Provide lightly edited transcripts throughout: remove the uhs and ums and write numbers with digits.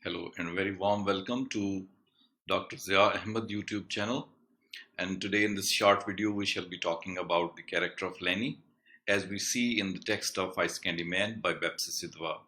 Hello and a very warm welcome to Dr. Zia Ahmed YouTube channel. And today in this short video, we shall be talking about the character of Lenny, as we see in the text of Ice Candyman by Sidhwa.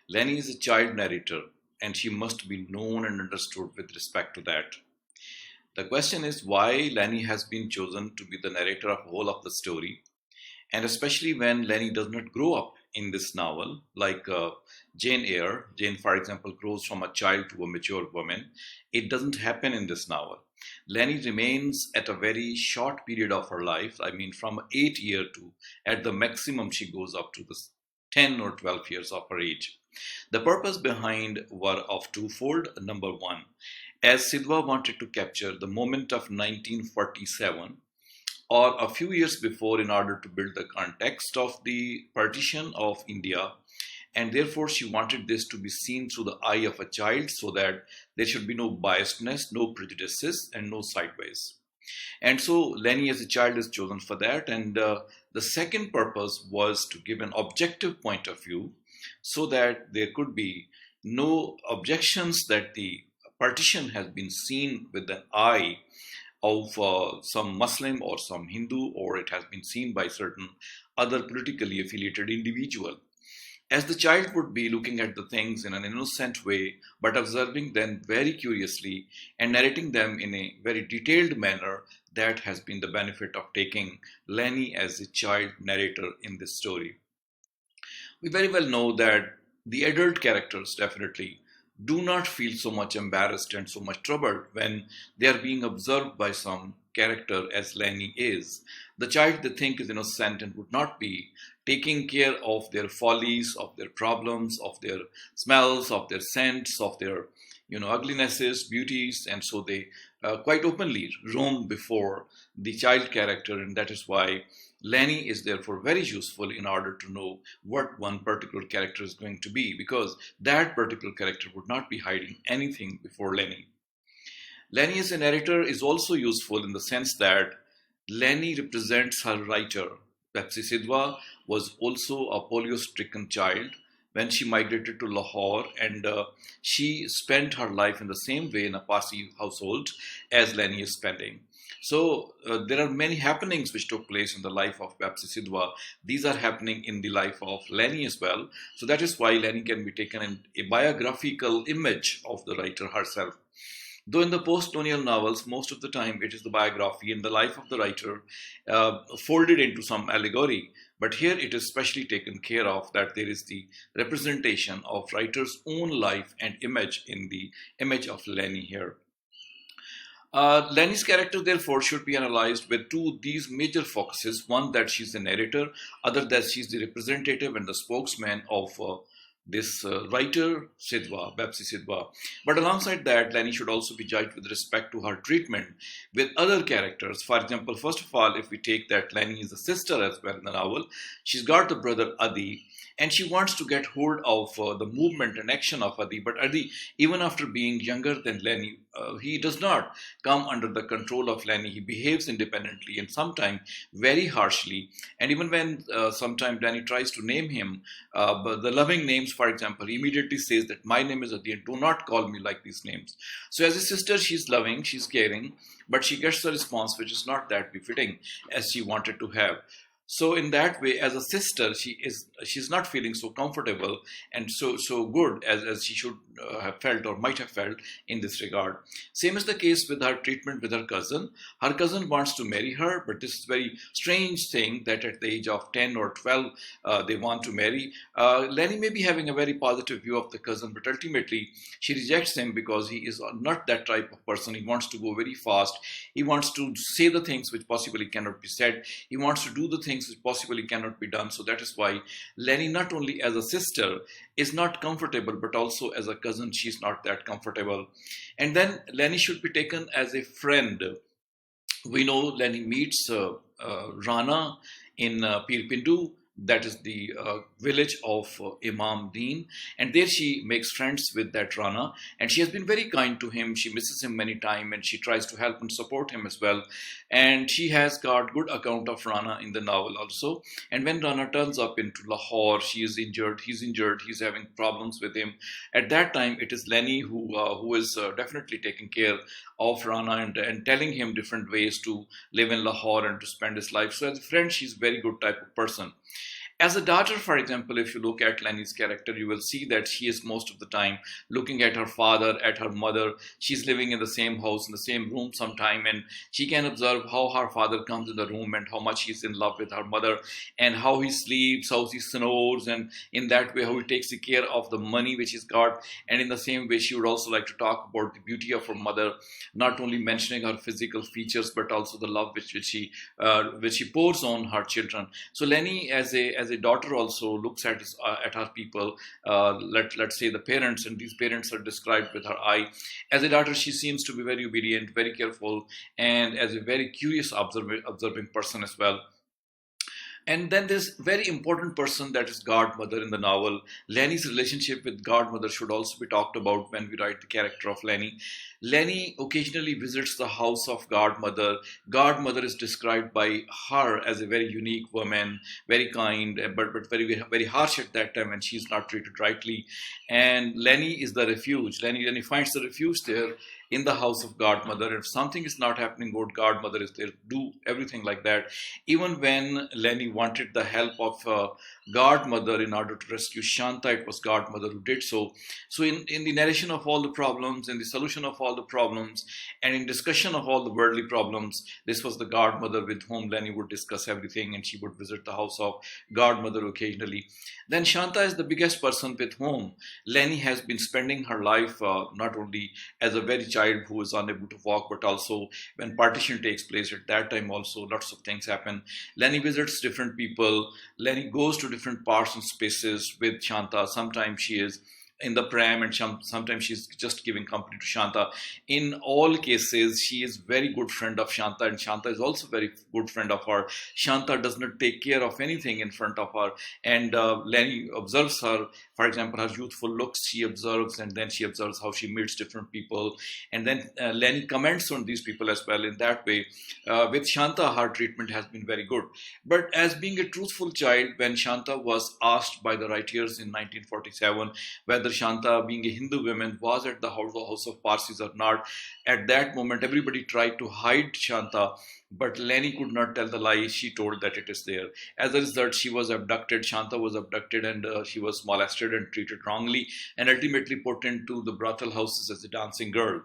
Lenny is a child narrator, and she must be known and understood with respect to that. The question is why Lenny has been chosen to be the narrator of the whole of the story, and especially when Lenny does not grow up in this novel, like Jane Eyre. Jane, for example, grows from a child to a mature woman. It doesn't happen in this novel. Lenny remains at a very short period of her life. I mean, from 8 years to at the maximum, she goes up to the 10 or 12 years of her age. The purpose behind were of twofold. Number one, as Sidhwa wanted to capture the moment of 1947 or a few years before in order to build the context of the partition of India. And therefore, she wanted this to be seen through the eye of a child so that there should be no biasness, no prejudices, and no sideways. And so Lenny as a child is chosen for that. And the second purpose was to give an objective point of view so that there could be no objections that the partition has been seen with an eye of some Muslim or some Hindu, or it has been seen by certain other politically affiliated individual. As the child would be looking at the things in an innocent way, but observing them very curiously and narrating them in a very detailed manner, that has been the benefit of taking Lenny as a child narrator in this story. We very well know that the adult characters definitely do not feel so much embarrassed and so much troubled when they are being observed by some character as Lenny is. The child they think is innocent and would not be taking care of their follies, of their problems, of their smells, of their scents, of their uglinesses, beauties, and so they quite openly roam before the child character, and that is why Lenny is therefore very useful in order to know what one particular character is going to be, because that particular character would not be hiding anything before Lenny. Lenny as a narrator is also useful in the sense that Lenny represents her writer. Sidhwa was also a polio-stricken child when she migrated to Lahore, and she spent her life in the same way in a Parsi household as Lenny is spending. So there are many happenings which took place in the life of Sidhwa. These are happening in the life of Lenny as well. So that is why Lenny can be taken in a biographical image of the writer herself. Though in the post-colonial novels, most of the time it is the biography and the life of the writer folded into some allegory. But here it is specially taken care of that there is the representation of writer's own life and image in the image of Lenny here. Lenny's character, therefore, should be analyzed with these major focuses. One, that she's the narrator. Other, that she's the representative and the spokesman of this writer, Sidhwa, Sidhwa. But alongside that, Lenny should also be judged with respect to her treatment with other characters. For example, first of all, if we take that Lenny is a sister as well in the novel, she's got the brother Adi, and she wants to get hold of the movement and action of Adi. But Adi, even after being younger than Lenny, he does not come under the control of Lenny. He behaves independently and sometimes very harshly. And even when sometimes Lenny tries to name him, but the loving names, for example, he immediately says that my name is Adi, do not call me like these names. So as a sister, she's loving, she's caring, but she gets a response which is not that befitting as she wanted to have. So in that way, as a sister, she's not feeling so comfortable and so good as she should have felt or might have felt in this regard. Same is the case with her treatment with her cousin. Her cousin wants to marry her, but this is a very strange thing that at the age of 10 or 12, they want to marry. Lenny may be having a very positive view of the cousin, but ultimately she rejects him because he is not that type of person. He wants to go very fast. He wants to say the things which possibly cannot be said. He wants to do the things which possibly cannot be done. So that is why Lenny, not only as a sister, is not comfortable, but also as a cousin, she's not that comfortable. And then Lenny should be taken as a friend. We know Lenny meets Rana in Pir Pindu, that is the village of Imam Deen, and there she makes friends with that Rana, and she has been very kind to him. She misses him many times, and she tries to help and support him as well. And she has got good account of Rana in the novel also. And when Rana turns up into Lahore, she is injured. He's having problems with him. At that time, it is Lenny who is definitely taking care of Rana and telling him different ways to live in Lahore and to spend his life. So as a friend, she's a very good type of person. As a daughter, for example, if you look at Lenny's character, you will see that she is most of the time looking at her father, at her mother. She's living in the same house, in the same room sometime, and she can observe how her father comes in the room and how much he's in love with her mother and how he sleeps, how he snores, and in that way, how he takes care of the money which he's got. And in the same way, she would also like to talk about the beauty of her mother, not only mentioning her physical features, but also the love which she pours on her children. So Lenny, as a daughter, also looks at her people. Let's say the parents, and these parents are described with her eye. As a daughter, she seems to be very obedient, very careful, and as a very curious observing person as well. And then there's very important person, that is godmother in the novel. Lenny's relationship with godmother should also be talked about when we write the character of Lenny. Lenny occasionally visits the house of godmother. Godmother is described by her as a very unique woman, very kind, but very very harsh at that time, and she's not treated rightly. And Lenny is the refuge. Lenny finds the refuge there in the house of godmother. If something is not happening good, godmother is there to do everything like that. Even when Lenny wanted the help of godmother in order to rescue Shanta, it was godmother who did so. So in the narration of all the problems, in the solution of all the problems, and in discussion of all the worldly problems, this was the godmother with whom Lenny would discuss everything, and she would visit the house of godmother occasionally. Then Shanta is the biggest person with whom Lenny has been spending her life, not only as a very child who is unable to walk, but also when partition takes place at that time also lots of things happen. Lenny visits different people. Lenny goes to different parts and spaces with Shanta. Sometimes she is in the pram, and sometimes she's just giving company to Shanta. In all cases, she is very good friend of Shanta, and Shanta is also very good friend of her. Shanta does not take care of anything in front of her, and Lenny observes her. For example, her youthful looks she observes, and then she observes how she meets different people, and then Lenny comments on these people as well. In that way, with Shanta, her treatment has been very good. But as being a truthful child, when Shanta was asked by the writers in 1947 whether Shanta, being a Hindu woman, was at the house of Parsis or not, at that moment everybody tried to hide Shanta, but Lenny could not tell the lie. She told that it is there. As a result, she was abducted. Shanta was abducted, and she was molested and treated wrongly, and ultimately put into the brothel houses as a dancing girl.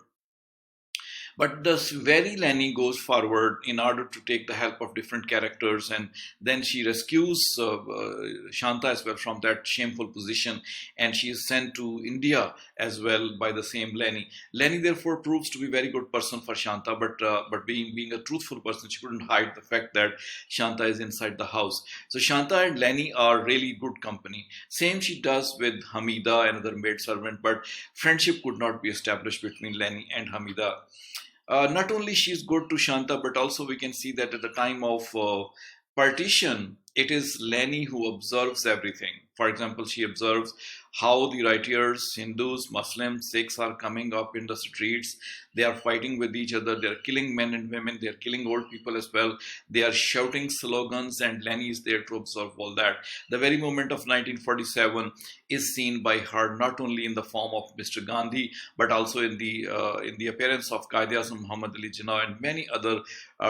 But this very Lenny goes forward in order to take the help of different characters, and then she rescues Shanta as well from that shameful position, and she is sent to India as well by the same Lenny. Lenny therefore proves to be a very good person for Shanta, but being a truthful person, she couldn't hide the fact that Shanta is inside the house. So Shanta and Lenny are really good company. Same she does with Hamida, another maid servant, but friendship could not be established between Lenny and Hamida. Not only she's good to Shanta, but also we can see that at the time of partition, it is Lenny who observes everything. For example, she observes how the rioters, Hindus, Muslims, Sikhs are coming up in the streets. They are fighting with each other. They are killing men and women. They are killing old people as well. They are shouting slogans, and Lenny is there to observe all that. The very moment of 1947 is seen by her not only in the form of Mr. Gandhi, but also in the appearance of Qaid-e-Azam Muhammad Ali Jinnah and many other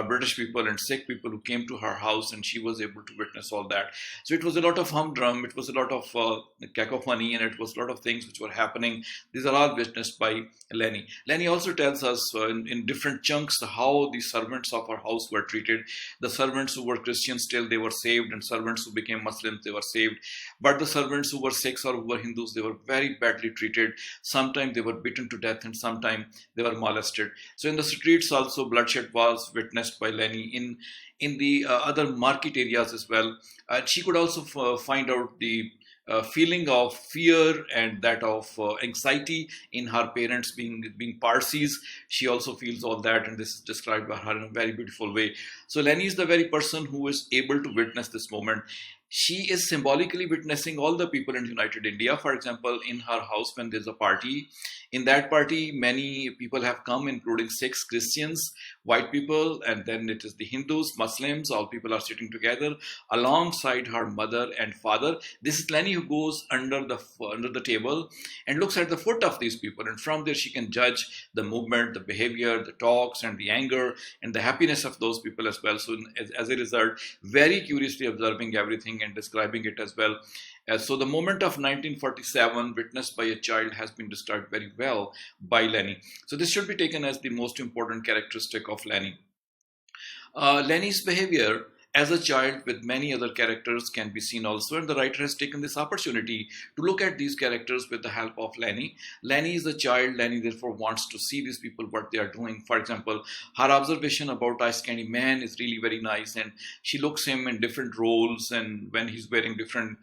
British people and Sikh people who came to her house, and she was able to witness all that. So it was a lot of humdrum. It was a lot of cacophony, and it was a lot of things which were happening. These are all witnessed by Lenny. Lenny also tells us in different chunks how the servants of her house were treated. The servants who were Christians, still they were saved, and servants who became Muslims, they were saved. But the servants who were Sikhs or who were Hindus, they were very badly treated. Sometimes they were beaten to death, and sometimes they were molested. So in the streets also, bloodshed was witnessed by Lenny. In the other market areas as well, she could also find out the feeling of fear and that of anxiety in her parents being Parsis. She also feels all that, and this is described by her in a very beautiful way. So Lenny is the very person who is able to witness this moment. she is symbolically witnessing all the people in United India. For example, in her house, when there's a party, in that party, many people have come, including Sikhs, Christians, white people, and then it is the Hindus, Muslims. All people are sitting together alongside her mother and father. This is Lenny, who goes under the table and looks at the foot of these people, and from there she can judge the movement, the behavior, the talks, and the anger and the happiness of those people as well. So, as a result, very curiously observing everything and describing it as well. So the moment of 1947 witnessed by a child has been described very well by Lenny. So this should be taken as the most important characteristic of Lenny. Lenny's behavior as a child with many other characters can be seen also, and the writer has taken this opportunity to look at these characters with the help of Lenny. Lenny is a child. Lenny therefore wants to see these people, what they are doing. For example, her observation about Ice Candyman is really very nice, and she looks him in different roles, and when he's wearing different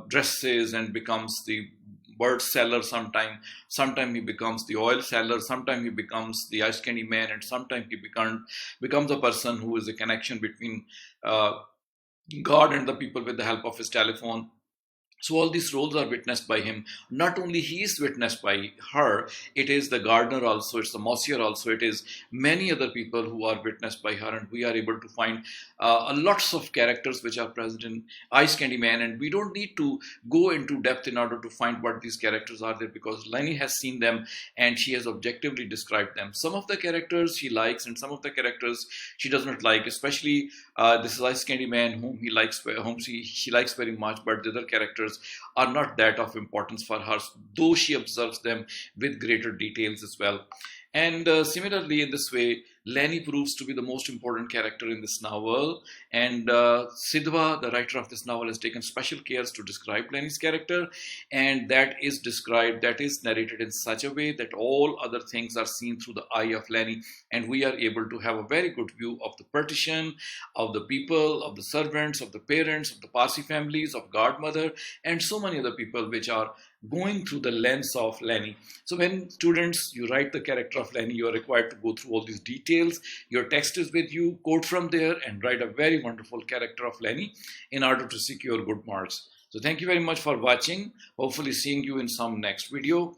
dresses and becomes the bird seller sometime he becomes the oil seller, sometime he becomes the ice candy man, and sometime he becomes a person who is a connection between God and the people with the help of his telephone. So all these roles are witnessed by him. Not only he is witnessed by her, it is the gardener also, it's the monsieur also, it is many other people who are witnessed by her, and we are able to find lots of characters which are present in Ice Candy Man, and we don't need to go into depth in order to find what these characters are there, because Lenny has seen them and she has objectively described them. Some of the characters she likes and some of the characters she does not like, especially this is Ice Candy Man, whom she likes very much, but the other characters are not that of importance for her, though she observes them with greater details as well. And similarly, in this way, Lenny proves to be the most important character in this novel. And Sidhwa, the writer of this novel, has taken special cares to describe Lenny's character. And that is narrated in such a way that all other things are seen through the eye of Lenny. And we are able to have a very good view of the partition, of the people, of the servants, of the parents, of the Parsi families, of godmother, and so many other people which are going through the lens of Lenny. So when students, you write the character of Lenny, you are required to go through all these details. Your text is with you, quote from there, and write a very wonderful character of Lenny in order to secure good marks. So thank you very much for watching. Hopefully seeing you in some next video.